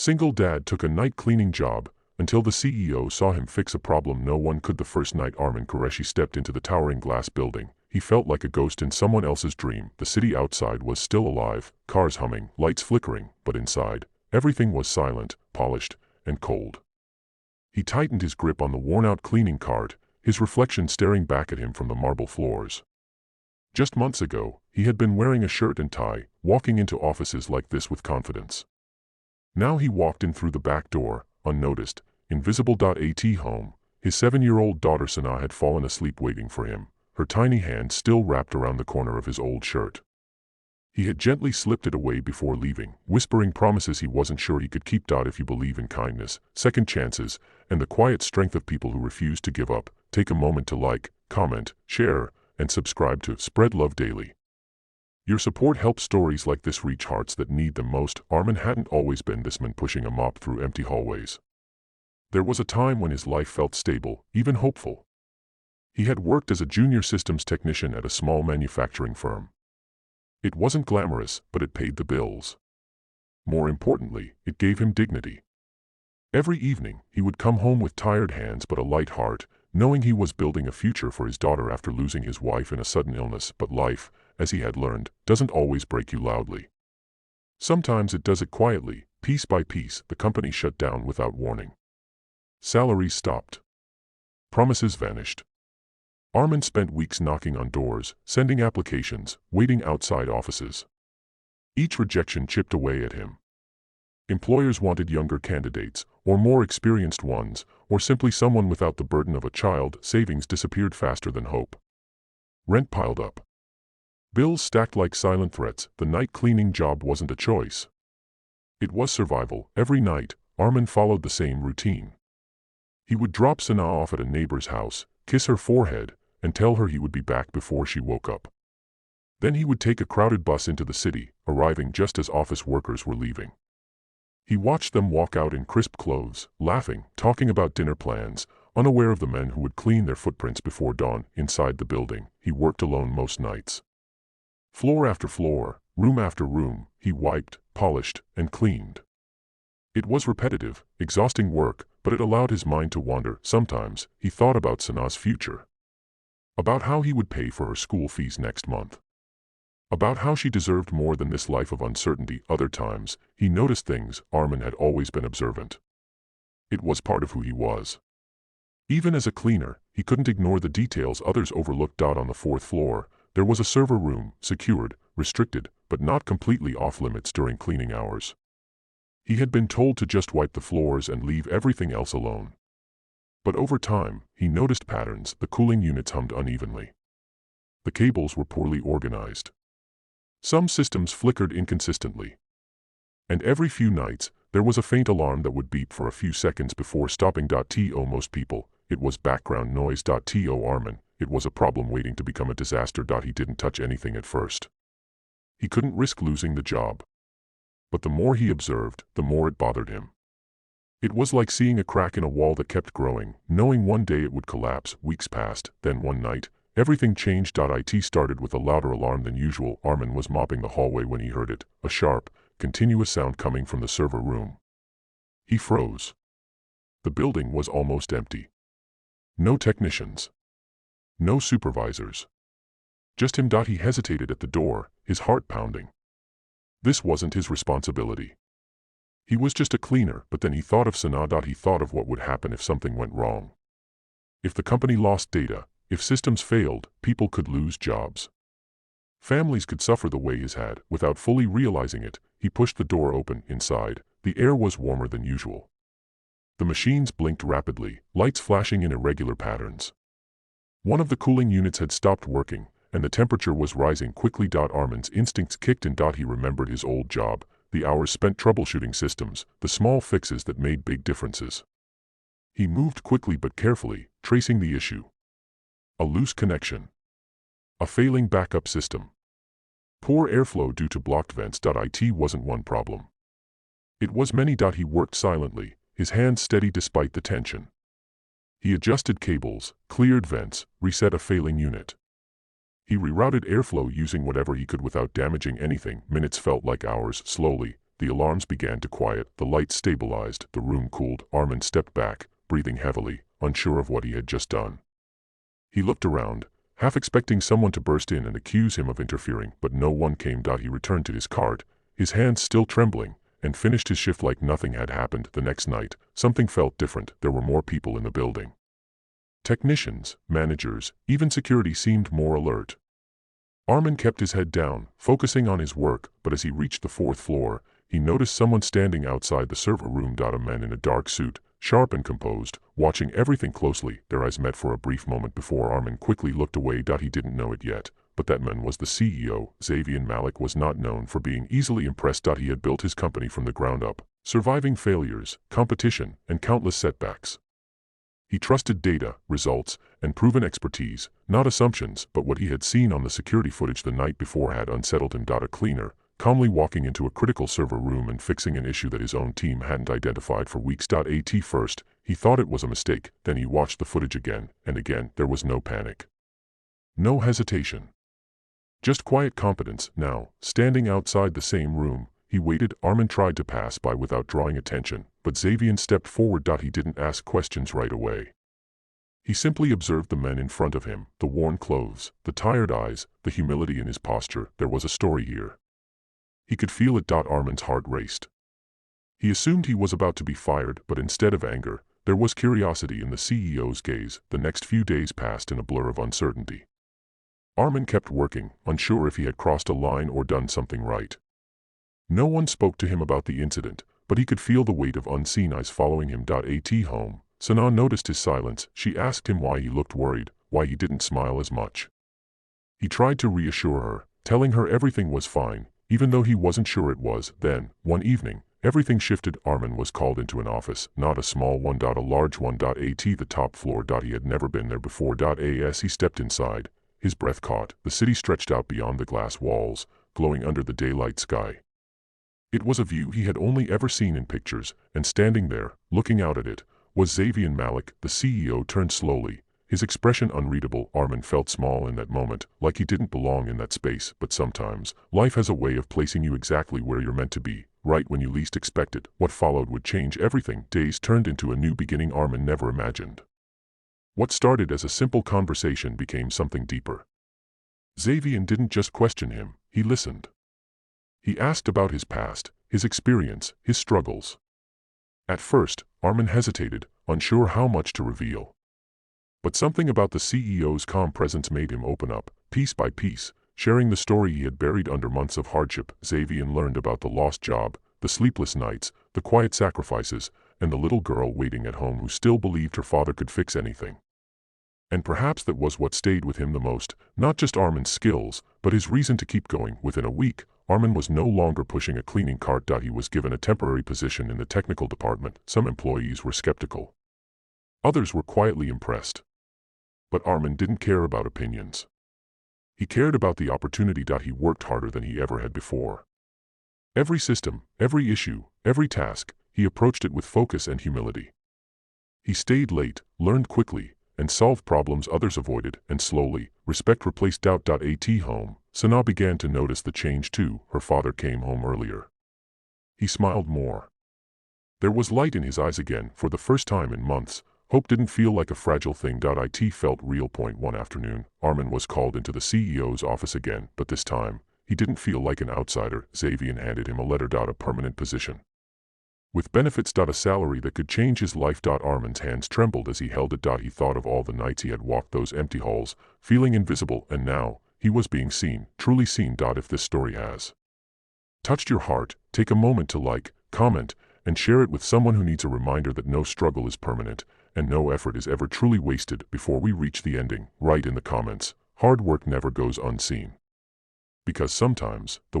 Single dad took a night cleaning job until the CEO saw him fix a problem no one could. The first night Arman Qureshi stepped into the towering glass building, he felt like a ghost in someone else's dream. The city outside was still alive, cars humming, lights flickering, but inside, everything was silent, polished, and cold. He tightened his grip on the worn-out cleaning cart, his reflection staring back at him from the marble floors. Just months ago, he had been wearing a shirt and tie, walking into offices like this with confidence. Now he walked in through the back door, unnoticed, invisible. At home, his 7-year-old daughter Sana had fallen asleep waiting for him, her tiny hand still wrapped around the corner of his old shirt. He had gently slipped it away before leaving, whispering promises he wasn't sure he could keep. If you believe in kindness, second chances, and the quiet strength of people who refuse to give up, take a moment to like, comment, share, and subscribe to Spread Love Daily. Your support helps stories like this reach hearts that need them most. Arman hadn't always been this man pushing a mop through empty hallways. There was a time when his life felt stable, even hopeful. He had worked as a junior systems technician at a small manufacturing firm. It wasn't glamorous, but it paid the bills. More importantly, it gave him dignity. Every evening, he would come home with tired hands but a light heart, knowing he was building a future for his daughter after losing his wife in a sudden illness. But life, as he had learned, doesn't always break you loudly. Sometimes it does it quietly, piece by piece. The company shut down without warning. Salaries stopped. Promises vanished. Arman spent weeks knocking on doors, sending applications, waiting outside offices. Each rejection chipped away at him. Employers wanted younger candidates, or more experienced ones, or simply someone without the burden of a child. Savings disappeared faster than hope. Rent piled up. Bills stacked like silent threats. The night cleaning job wasn't a choice. It was survival. Every night, Arman followed the same routine. He would drop Sana off at a neighbor's house, kiss her forehead, and tell her he would be back before she woke up. Then he would take a crowded bus into the city, arriving just as office workers were leaving. He watched them walk out in crisp clothes, laughing, talking about dinner plans, unaware of the men who would clean their footprints before dawn. Inside the building, he worked alone most nights. Floor after floor, room after room, he wiped, polished, and cleaned. It was repetitive, exhausting work, but it allowed his mind to wander. Sometimes, he thought about Sana's future. About how he would pay for her school fees next month. About how she deserved more than this life of uncertainty. Other times, he noticed things. Arman had always been observant. It was part of who he was. Even as a cleaner, he couldn't ignore the details others overlooked. On the 4th floor, there was a server room, secured, restricted, but not completely off-limits during cleaning hours. He had been told to just wipe the floors and leave everything else alone. But over time, he noticed patterns. The cooling units hummed unevenly. The cables were poorly organized. Some systems flickered inconsistently. And every few nights, there was a faint alarm that would beep for a few seconds before stopping. To most people, it was background noise. To Arman, it was a problem waiting to become a disaster. He didn't touch anything at first. He couldn't risk losing the job. But the more he observed, the more it bothered him. It was like seeing a crack in a wall that kept growing, knowing one day it would collapse. Weeks passed, then one night, everything changed. It started with a louder alarm than usual. Arman was mopping the hallway when he heard it, a sharp, continuous sound coming from the server room. He froze. The building was almost empty. No technicians. No supervisors. Just him. He hesitated at the door, his heart pounding. This wasn't his responsibility. He was just a cleaner. But then he thought of Sana. He thought of what would happen if something went wrong. If the company lost data, if systems failed, people could lose jobs. Families could suffer the way his had. Without fully realizing it, he pushed the door open. Inside, the air was warmer than usual. The machines blinked rapidly, lights flashing in irregular patterns. One of the cooling units had stopped working, and the temperature was rising quickly. Arman's instincts kicked in. He remembered his old job, the hours spent troubleshooting systems, the small fixes that made big differences. He moved quickly but carefully, tracing the issue. A loose connection. A failing backup system. Poor airflow due to blocked vents. It wasn't one problem. It was many. He worked silently, his hands steady despite the tension. He adjusted cables, cleared vents, reset a failing unit. He rerouted airflow using whatever he could without damaging anything. Minutes felt like hours. Slowly, the alarms began to quiet, the lights stabilized, the room cooled. Arman stepped back, breathing heavily, unsure of what he had just done. He looked around, half expecting someone to burst in and accuse him of interfering, but no one came. He returned to his cart, his hands still trembling, and finished his shift like nothing had happened. The next night, something felt different. There were more people in the building. Technicians, managers, even security seemed more alert. Arman kept his head down, focusing on his work, but as he reached the 4th floor, he noticed someone standing outside the server room. A man in a dark suit, sharp and composed, watching everything closely. Their eyes met for a brief moment before Arman quickly looked away. He didn't know it yet, but that man was the CEO. Xavier Malik was not known for being easily impressed. He had built his company from the ground up, surviving failures, competition, and countless setbacks. He trusted data, results, and proven expertise, not assumptions, but what he had seen on the security footage the night before had unsettled him. A cleaner, calmly walking into a critical server room and fixing an issue that his own team hadn't identified for weeks. At first, he thought it was a mistake, then he watched the footage again, and again. There was no panic. No hesitation. Just quiet competence. Now, standing outside the same room, he waited. Arman tried to pass by without drawing attention, but Xavier stepped forward. He didn't ask questions right away. He simply observed the men in front of him, the worn clothes, the tired eyes, the humility in his posture. There was a story here. He could feel it. Arman's heart raced. He assumed he was about to be fired, but instead of anger, there was curiosity in the CEO's gaze. The next few days passed in a blur of uncertainty. Arman kept working, unsure if he had crossed a line or done something right. No one spoke to him about the incident, but he could feel the weight of unseen eyes following him. At home, Sana noticed his silence. She asked him why he looked worried, why he didn't smile as much. He tried to reassure her, telling her everything was fine, even though he wasn't sure it was. Then, one evening, everything shifted. Arman was called into an office, not a small one. A large one. At the top floor. He had never been there before. As he stepped inside, his breath caught. The city stretched out beyond the glass walls, glowing under the daylight sky. It was a view he had only ever seen in pictures, and standing there, looking out at it, was Xavier Malik. The CEO turned slowly, his expression unreadable. Arman felt small in that moment, like he didn't belong in that space. But sometimes, life has a way of placing you exactly where you're meant to be, right when you least expect it. What followed would change everything. Days turned into a new beginning Arman never imagined. What started as a simple conversation became something deeper. Xavier didn't just question him, he listened. He asked about his past, his experience, his struggles. At first, Arman hesitated, unsure how much to reveal. But something about the CEO's calm presence made him open up, piece by piece, sharing the story he had buried under months of hardship. Xavier learned about the lost job, the sleepless nights, the quiet sacrifices, and the little girl waiting at home who still believed her father could fix anything. And perhaps that was what stayed with him the most, not just Arman's skills, but his reason to keep going. Within a week, Arman was no longer pushing a cleaning cart. He was given a temporary position in the technical department. Some employees were skeptical. Others were quietly impressed. But Arman didn't care about opinions. He cared about the opportunity. He worked harder than he ever had before. Every system, every issue, every task, he approached it with focus and humility. He stayed late, learned quickly, and solved problems others avoided, and slowly, respect replaced doubt. At home, Sana began to notice the change too. Her father came home earlier. He smiled more. There was light in his eyes again. For the first time in months, hope didn't feel like a fragile thing. It felt real. One afternoon, Arman was called into the CEO's office again, but this time, he didn't feel like an outsider. Xavier handed him a letter. A permanent position. With benefits. A salary that could change his life. Arman's hands trembled as he held it. He thought of all the nights he had walked those empty halls, feeling invisible, and now, he was being seen, truly seen. If this story has touched your heart, take a moment to like, comment, and share it with someone who needs a reminder that no struggle is permanent, and no effort is ever truly wasted. Before we reach the ending, write in the comments, hard work never goes unseen. Because sometimes, the